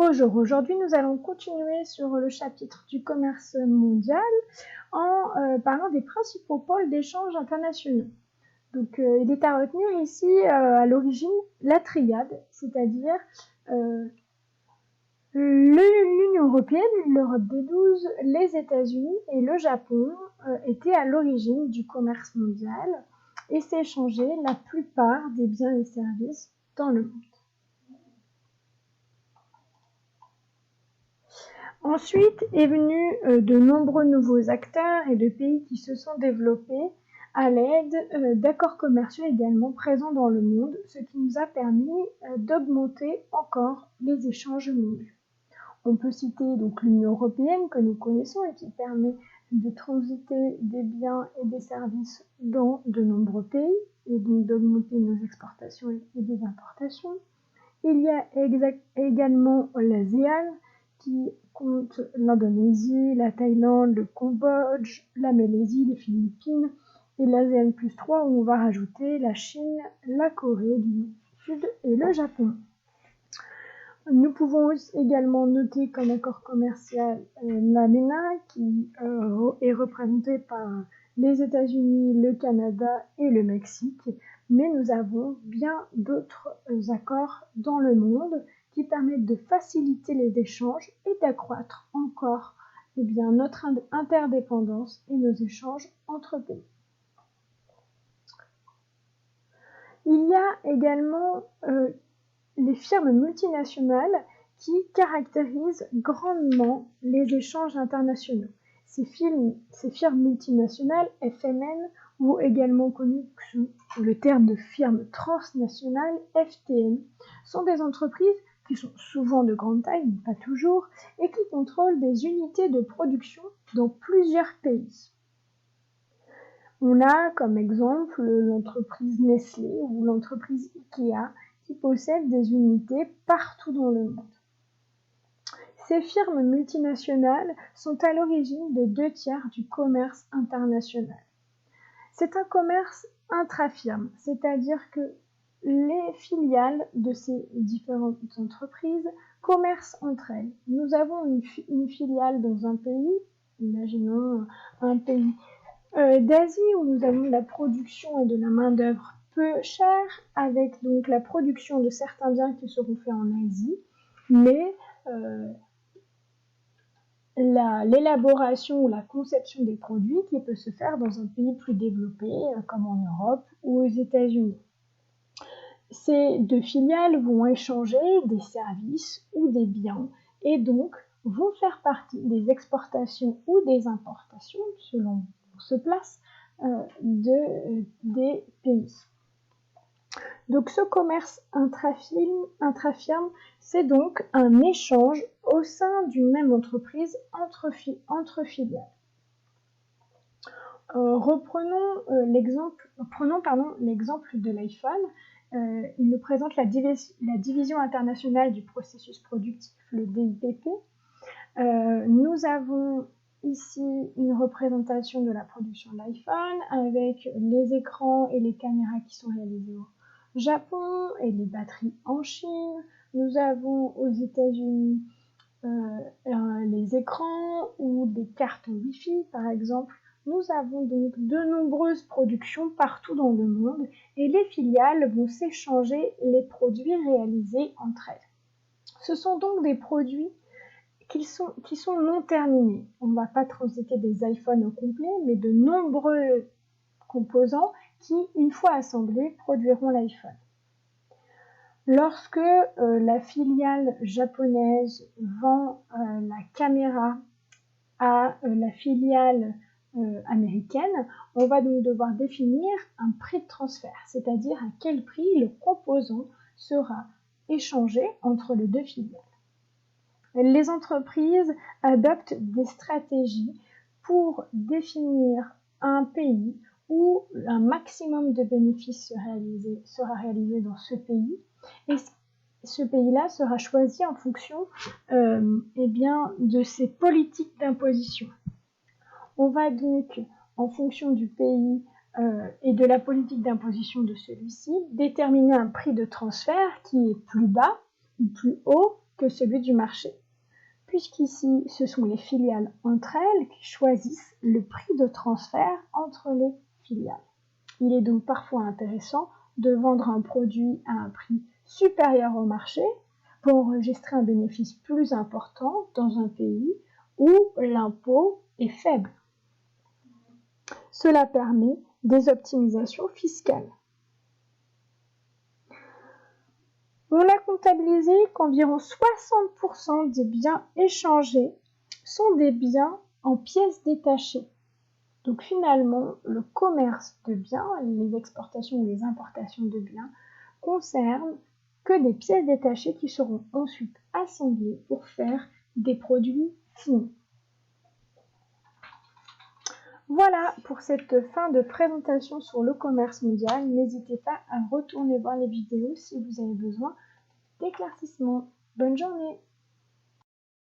Bonjour, aujourd'hui nous allons continuer sur le chapitre du commerce mondial en parlant des principaux pôles d'échanges internationaux. Donc il est à retenir ici à l'origine la triade, c'est-à-dire l'Union européenne, l'Europe des 12, les États-Unis et le Japon étaient à l'origine du commerce mondial et s'échangeaient la plupart des biens et services dans le monde. Ensuite est venu de nombreux nouveaux acteurs et de pays qui se sont développés à l'aide d'accords commerciaux également présents dans le monde, ce qui nous a permis d'augmenter encore les échanges mondiaux. On peut citer donc l'Union européenne que nous connaissons et qui permet de transiter des biens et des services dans de nombreux pays et donc d'augmenter nos exportations et des importations. Il y a également l'ASEAN qui compte l'Indonésie, la Thaïlande, le Cambodge, la Malaisie, les Philippines et l'ASEAN plus 3 où on va rajouter la Chine, la Corée du Sud et le Japon. Nous pouvons également noter comme accord commercial la MENA qui est représentée par les États-Unis, le Canada et le Mexique, mais nous avons bien d'autres accords dans le monde qui permettent de faciliter les échanges et d'accroître encore notre interdépendance et nos échanges entre pays. Il y a également les firmes multinationales qui caractérisent grandement les échanges internationaux. Ces firmes multinationales, FMN, ou également connues sous le terme de firmes transnationales, FTN, sont des entreprises qui sont souvent de grande taille, mais pas toujours, et qui contrôlent des unités de production dans plusieurs pays. On a comme exemple l'entreprise Nestlé ou l'entreprise Ikea qui possèdent des unités partout dans le monde. Ces firmes multinationales sont à l'origine de 2/3 du commerce international. C'est un commerce intra-firme, c'est-à-dire que les filiales de ces différentes entreprises commercent entre elles. Nous avons une filiale dans un pays, imaginons un pays d'Asie où nous avons de la production et de la main-d'œuvre peu chère, avec donc la production de certains biens qui seront faits en Asie, mais l'élaboration ou la conception des produits qui peut se faire dans un pays plus développé, comme en Europe ou aux États-Unis. Ces deux filiales vont échanger des services ou des biens et donc vont faire partie des exportations ou des importations, selon où on se place, des pays. Donc ce commerce intra-firme, c'est donc un échange au sein d'une même entreprise entre filiales. Prenons l'exemple de l'iPhone. Il nous présente la division internationale du processus productif, le DIPP. Nous avons ici une représentation de la production de l'iPhone avec les écrans et les caméras qui sont réalisés au Japon et les batteries en Chine. Nous avons aux États-Unis les écrans ou des cartes Wi-Fi par exemple. Nous avons donc de nombreuses productions partout dans le monde et les filiales vont s'échanger les produits réalisés entre elles. Ce sont donc des produits qui sont non terminés. On ne va pas transiter des iPhones au complet, mais de nombreux composants qui, une fois assemblés, produiront l'iPhone. Lorsque la filiale japonaise vend la caméra à la filiale américaine, on va donc devoir définir un prix de transfert, c'est-à-dire à quel prix le composant sera échangé entre les deux filiales. Les entreprises adoptent des stratégies pour définir un pays où un maximum de bénéfices sera réalisé dans ce pays et ce pays-là sera choisi en fonction de ses politiques d'imposition. On va donc, en fonction du pays et de la politique d'imposition de celui-ci, déterminer un prix de transfert qui est plus bas ou plus haut que celui du marché, puisqu'ici, ce sont les filiales entre elles qui choisissent le prix de transfert entre les filiales. Il est donc parfois intéressant de vendre un produit à un prix supérieur au marché pour enregistrer un bénéfice plus important dans un pays où l'impôt est faible. Cela permet des optimisations fiscales. On a comptabilisé qu'environ 60% des biens échangés sont des biens en pièces détachées. Donc finalement, le commerce de biens, les exportations ou les importations de biens, concernent que des pièces détachées qui seront ensuite assemblées pour faire des produits finis. Voilà pour cette fin de présentation sur le commerce mondial. N'hésitez pas à retourner voir les vidéos si vous avez besoin d'éclaircissements. Bonne journée!